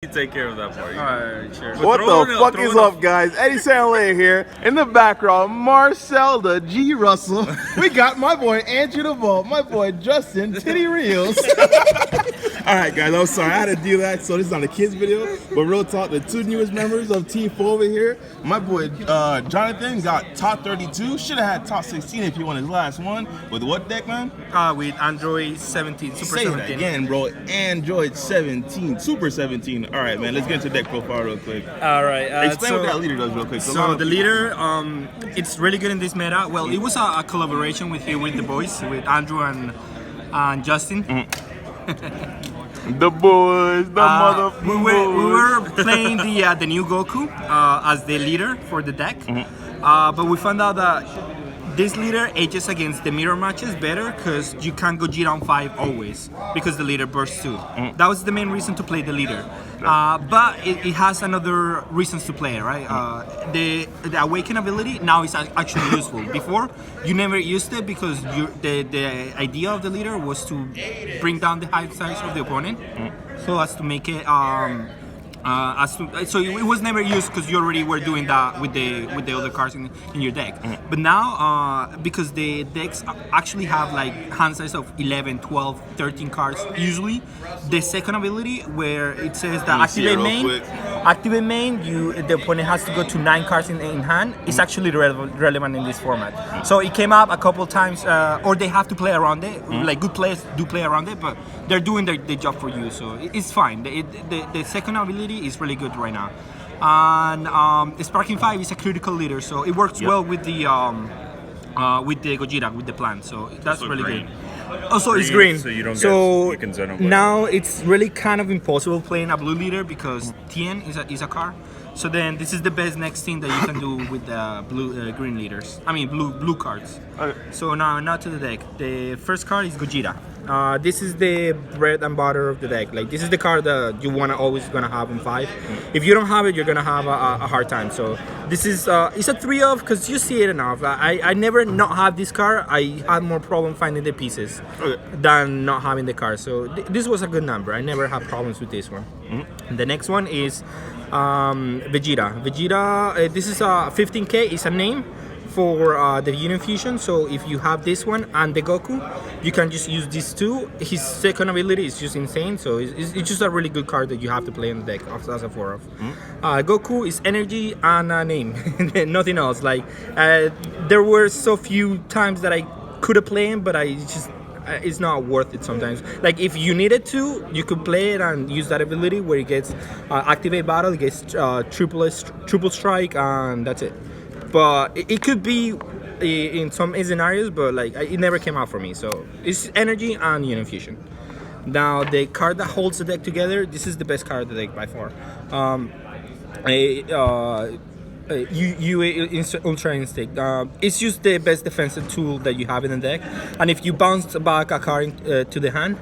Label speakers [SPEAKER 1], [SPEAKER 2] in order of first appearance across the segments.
[SPEAKER 1] can take care of that part.
[SPEAKER 2] Alright, sure.
[SPEAKER 3] What the fuck is up, guys? Eddie Sanlay here. In the background, Marcel the G. Russell. We got my boy Andrew the Vault, my boy Justin Titty Reels. Alright, guys, I'm sorry I had to do that. So this is not a kids video, but real talk, the two newest members of T4 over here. My boy Johnathan got top 32. Should have had top 16 if he won his last one. With what deck, man?
[SPEAKER 2] With Android 17, Super
[SPEAKER 3] Say
[SPEAKER 2] 17.
[SPEAKER 3] that again, bro. Android 17, Super 17. All right, man. Let's get into deck profile real quick.
[SPEAKER 2] All right.
[SPEAKER 3] Explain what that leader does real quick.
[SPEAKER 2] So the leader, it's really good in this meta. Well, it was a collaboration with the boys, with Andrew and Justin.
[SPEAKER 3] The boys, the motherfuckers.
[SPEAKER 2] We were playing the new Goku as the leader for the deck, but we found out that this leader ages against the mirror matches better because you can't Gogeta on 5 always because the leader bursts 2. That was the main reason to play the leader. But it has another reasons to play it, right? The Awaken ability now is actually useful. Before, you never used it because the idea of the leader was to bring down the height size of the opponent, so as to make it so it was never used because you already were doing that with the other cards in your deck. But now, because the decks actually have like hand size of 11, 12, 13 cards usually, the second ability where it says that activate main, the opponent has to go to 9 cards in hand, is actually relevant in this format. So it came up a couple times, or they have to play around it. Like good players do play around it, but they're doing their job for you, so it's fine. The second ability is really good right now, and Sparking 5 is a critical leader, so it works well with the Gogeta, with the plant, so that's really
[SPEAKER 1] green.
[SPEAKER 2] good. Also, it's green,
[SPEAKER 1] so you don't
[SPEAKER 2] so
[SPEAKER 1] get Xenoblade.
[SPEAKER 2] now it's really kind of impossible playing a blue leader because Tien is a card. So then this is the best next thing that you can do with the green leaders. I mean blue cards.
[SPEAKER 3] Okay.
[SPEAKER 2] So now to the deck. The first card is Gogeta. This is the bread and butter of the deck. Like this is the card that you always gonna have on 5. If you don't have it, you're gonna have a hard time. So this is it's a 3 of because you see it enough. I never not have this card. I had more problem finding the pieces than not having the card. So this was a good number. I never had problems with this one. The next one is Vegeta. Vegeta. This is a 15K. It's a name for the Union Fusion, so if you have this one and the Goku, you can just use these two. His second ability is just insane, so it's just a really good card that you have to play in the deck as a 4 of. Goku is energy and a name, nothing else. Like there were so few times that I could have played him, but it's not worth it sometimes. Like if you needed to, you could play it and use that ability where it gets activate battle, it gets triple strike, and that's it. But it could be in some scenarios, but like it never came out for me. So it's energy and Union Fusion. Now the card that holds the deck together, this is the best card of the deck by far. Ultra Instinct. It's just the best defensive tool that you have in the deck. And if you bounce back a card to the hand,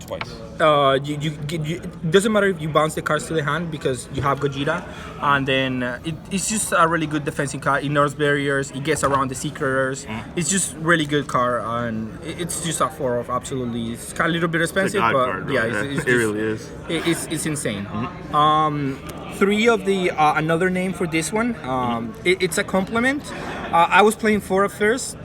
[SPEAKER 1] Twice.
[SPEAKER 2] it doesn't matter if you bounce the cards to the hand because you have Gogeta, and then it's just a really good defensive card. It ignores barriers, it gets around the secreters. It's just really good card, and it's just a 4 of absolutely. It's kind of a little bit expensive, but
[SPEAKER 3] card,
[SPEAKER 2] yeah,
[SPEAKER 3] it really is.
[SPEAKER 2] It's insane. 3 of the another name for this one. It's a complement. I was playing 4 at first,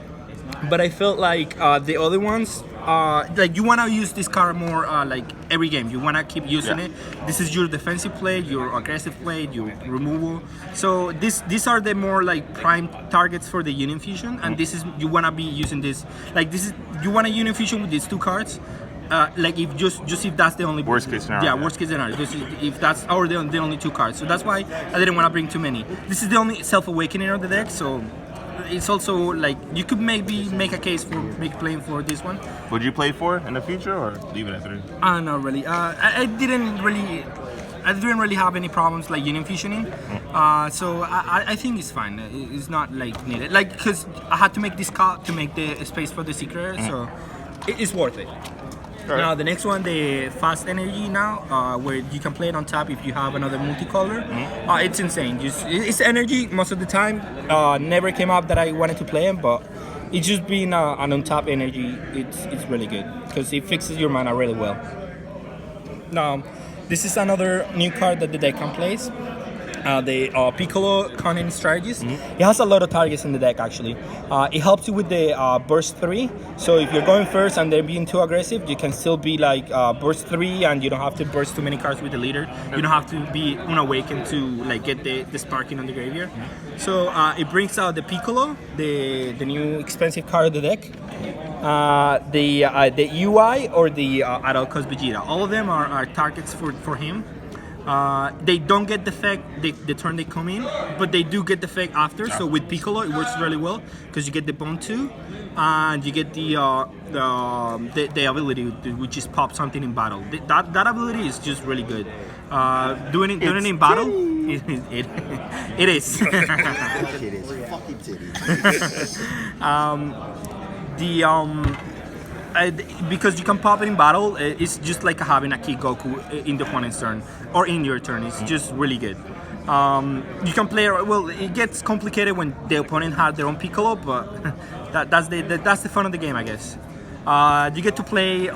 [SPEAKER 2] but I felt like the other ones. Like you wanna use this card more like every game. You wanna keep using it. This is your defensive play, your aggressive play, your removal. So these are the more like prime targets for the Union Fusion, and this is you wanna be using this. Like this is you wanna Union Fusion with these 2 cards. Like if just if that's the only
[SPEAKER 3] Worst case scenario.
[SPEAKER 2] Yeah, worst case scenario. Just if that's or the only 2 cards. So that's why I didn't wanna bring too many. This is the only self-awakening of the deck. So. It's also like you could maybe make a case for playing for this one.
[SPEAKER 3] Would you play 4 in the future or leave it at 3?
[SPEAKER 2] Not really. I didn't really have any problems like Union Fusioning. So I think it's fine. It's not like needed. Like because I had to make this card to make the space for the secret, so it's worth it. Right. Now the next one, the fast energy now, where you can play it on top if you have another multicolor. It's insane. It's energy most of the time. Never came up that I wanted to play it, but it's just being an on top energy. It's really good because it fixes your mana really well. Now This is another new card that the deck can play. The Piccolo Cunning Strategist. It has a lot of targets in the deck actually. It helps you with the burst 3. So if you're going first and they're being too aggressive, you can still be like burst 3 and you don't have to burst too many cards with the leader. You don't have to be unawakened to like get the sparking on the graveyard. So it brings out the Piccolo, the new expensive card of the deck. The UI or the Adult Cos Vegeta. All of them are targets for him. They don't get the effect the turn they come in, but they do get the effect after. So with Piccolo, it works really well because you get the Bone 2, and you get the ability which is pop something in battle. That ability is just really good. Doing it in battle, it is.
[SPEAKER 1] Titties, fucking titties.
[SPEAKER 2] Because you can pop it in battle, it's just like having a Ki Goku in the opponent's turn or in your turn. It's just really good. You can play well. It gets complicated when the opponent has their own Piccolo, but that's the fun of the game, I guess. You get to play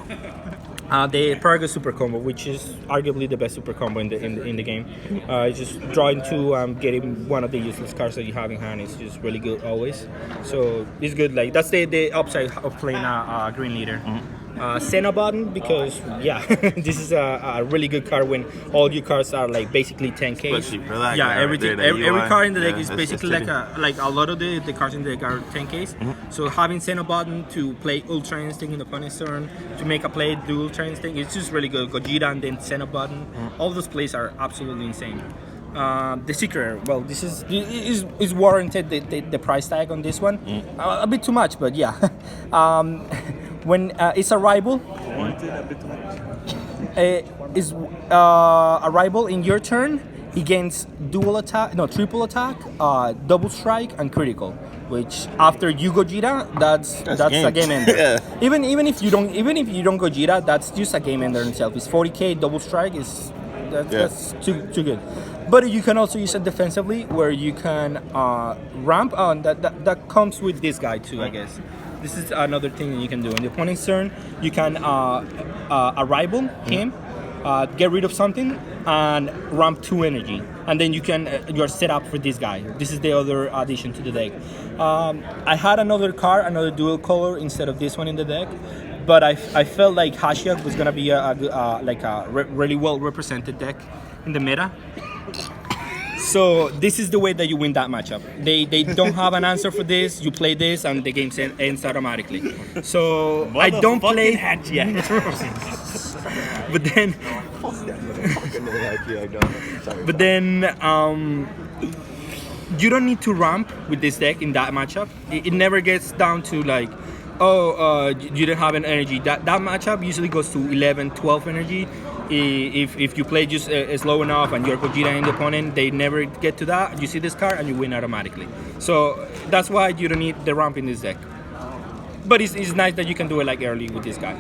[SPEAKER 2] the Paragon Super Combo, which is arguably the best super combo in the game. It's just drawing 2, getting one of the useless cards that you have in hand is just really good always. So it's good. Like that's the upside of playing a green leader. Senna button because this is a really good card when all your cards are like basically 10k.
[SPEAKER 3] Especially for that
[SPEAKER 2] Yeah,
[SPEAKER 3] guy right there, that
[SPEAKER 2] every
[SPEAKER 3] UI.
[SPEAKER 2] card in the deck
[SPEAKER 3] Yeah,
[SPEAKER 2] is
[SPEAKER 3] that's
[SPEAKER 2] basically
[SPEAKER 3] titty.
[SPEAKER 2] like a lot of the cards in the deck are 10ks. So having Senna button to play Ultra Instinct in the opponent's turn, to make a play, do Ultra Instinct, it's just really good. Gogeta and then Senna button, all those plays are absolutely insane. The secret, well, this is warranted the price tag on this one, a bit too much, but yeah. When it's a rival, is a rival in your turn, he gains triple attack, double strike, and critical. Which after you Gogeta, that's a game ender.
[SPEAKER 3] Yeah.
[SPEAKER 2] Even if you don't Gogeta, that's just a game ender in itself. It's 40k double strike that's too good. But you can also use it defensively, where you can ramp on that comes with this guy too, I guess. This is another thing that you can do. In the opponent's turn, you can rival him, get rid of something, and ramp 2 energy. And then you're set up for this guy. This is the other addition to the deck. I had another card, another dual color instead of this one in the deck, but I felt like Hashiok was gonna be a really well represented deck in the meta. So this is the way that you win that matchup. They don't have an answer for this. You play this and the game ends automatically. So I don't play hat yet. But then you don't need to ramp with this deck in that matchup. It never gets down to like, you don't have an energy. That matchup usually goes to 11, 12 energy. If you play just slow enough and you're Gogeta and the opponent, they never get to that. You see this card and you win automatically. So that's why you don't need the ramp in this deck. But it's nice that you can do it like early with this guy.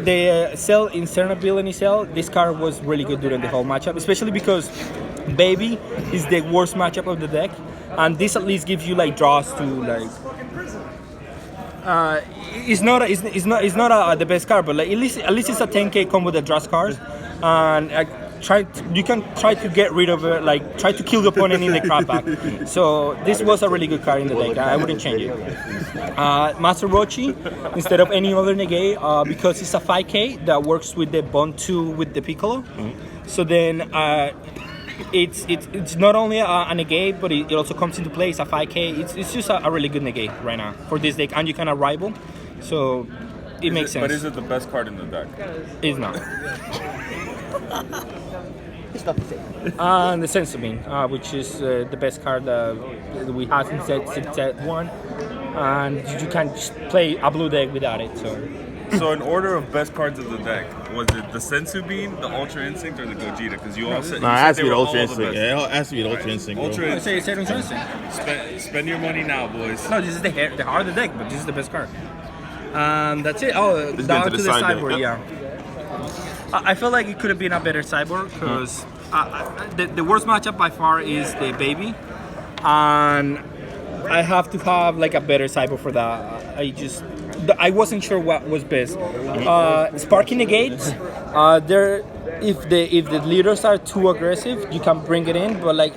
[SPEAKER 2] The Cell Incertability Cell, this card was really good during the whole matchup, especially because Baby is the worst matchup of the deck, and this at least gives you like draws to like. It's not the best card, but like at least it's a 10k combo that draws cards, and you can try to get rid of it, like try to kill the opponent in the crab pack. So this was a really good card in the deck. I wouldn't change it. Master Rochi instead of any other negate, because it's a 5k that works with the Bond 2 with the Piccolo. So then it's not only a negate, but it also comes into play. It's a 5k. It's just a really good negate right now for this deck, and you can rival. So it makes sense.
[SPEAKER 4] But is it the best card in the deck?
[SPEAKER 2] It's not.
[SPEAKER 1] It's not the same.
[SPEAKER 2] And the Sensobeam, which is the best card that we have in set 1, and you can't just play a blue deck without it.
[SPEAKER 4] So in order of best cards of the deck, was it the Sensu Bean, the Ultra Instinct, or the Gogeta? Because you all said
[SPEAKER 3] Nah, it has to
[SPEAKER 4] they
[SPEAKER 3] be the
[SPEAKER 4] were
[SPEAKER 3] Ultra
[SPEAKER 4] all the
[SPEAKER 3] Instinct.
[SPEAKER 4] best.
[SPEAKER 3] Yeah, it has to be the Ultra Instinct. Bro.
[SPEAKER 4] Ultra
[SPEAKER 2] I
[SPEAKER 4] Instinct.
[SPEAKER 2] say Ultra Instinct.
[SPEAKER 4] Spend your money now, boys.
[SPEAKER 2] No, this is the heart of the deck, but this is the best card. That's it. Oh,
[SPEAKER 3] Let's
[SPEAKER 2] down
[SPEAKER 3] get
[SPEAKER 2] to
[SPEAKER 3] to
[SPEAKER 2] the
[SPEAKER 3] the side
[SPEAKER 2] sideboard,
[SPEAKER 3] deck.
[SPEAKER 2] yeah. I feel like it could have been a better sideboard because the worst matchup by far is the Baby, and I have to have like a better sideboard for that. I wasn't sure what was best. Sparking Negates, if the leaders are too aggressive, you can bring it in, but like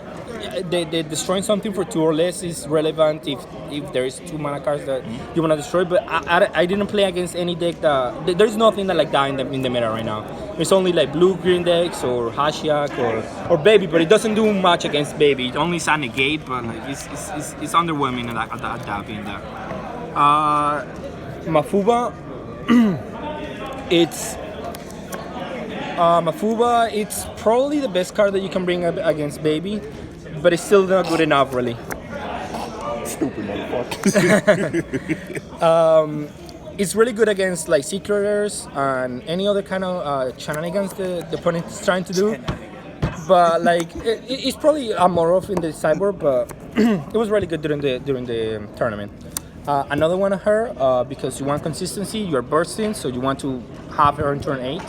[SPEAKER 2] they destroying something for 2 or less is relevant if there is 2 mana cards that you want to destroy. But I didn't play against any deck that there's nothing that like that in the meta right now. There's only like blue-green decks or Hashiak or Baby, but it doesn't do much against Baby. It only is a negate, but like it's underwhelming at that being there. Mafuba, Mafuba, it's probably the best card that you can bring up against Baby, but it's still not good enough, really.
[SPEAKER 1] Stupid motherfucker.
[SPEAKER 2] It's really good against like Secreters and any other kind of shenanigans the opponent is trying to do. But like it's probably more of in the sideboard, but it was really good during the tournament. Another one of her, because you want consistency, you're bursting, so you want to have her in turn 8,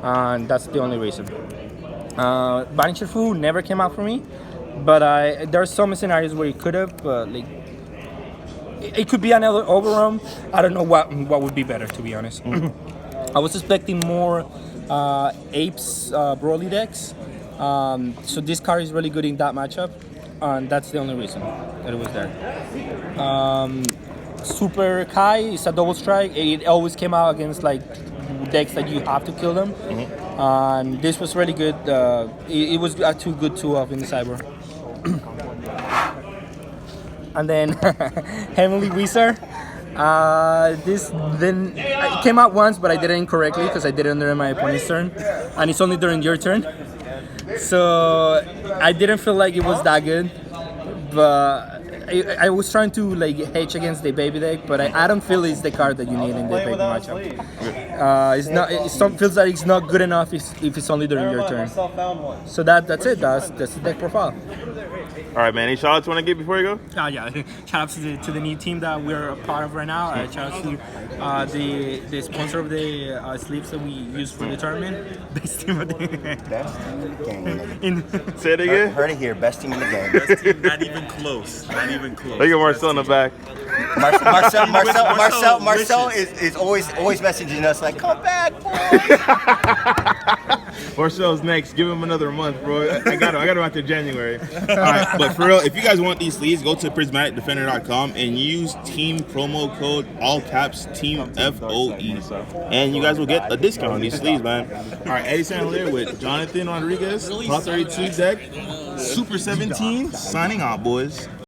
[SPEAKER 2] and that's the only reason. Banisher Fu never came out for me, but there are some scenarios where it could have, but like it could be another overrun. I don't know what would be better, to be honest. I was expecting more Apes Broly decks, so this card is really good in that matchup, and that's the only reason that it was there. Super Kai is a double strike. It always came out against like decks that you have to kill them, and this was really good. It was too good to have in the sideboard. And then Heavenly Wizard. This then it came out once, but I did it incorrectly because I did it during my opponent's turn, and it's only during your turn. So I didn't feel like it was that good, but I was trying to like hedge against the Baby deck, but I don't feel it's the card that you need in the Baby matchup. It's not. It feels like it's not good enough if it's only during your turn. So that's it. That's the deck profile.
[SPEAKER 3] All right, man. Any shout outs you want to give before you go?
[SPEAKER 2] Yeah. Shout out to the new team that we're a part of right now. Shout out to the sponsor of the sleeves that we use for the tournament. Best team of the
[SPEAKER 1] Best team in the game.
[SPEAKER 3] Say it again.
[SPEAKER 1] Heard it here. Best team in the game.
[SPEAKER 4] Best team, not even close. Not even close.
[SPEAKER 3] Look at Marcel in the back.
[SPEAKER 1] Marcel is always messaging us like, come back, boy.
[SPEAKER 3] Marcel's next. Give him another month, bro. I got him after January. All right, but for real, if you guys want these sleeves, go to prismaticdefender.com and use team promo code all caps team FOE, and you guys will get a discount on these sleeves, man. All right, Eddie Sandler with Johnathan Rodriguez, Top 32 deck, Super 17, signing out, boys.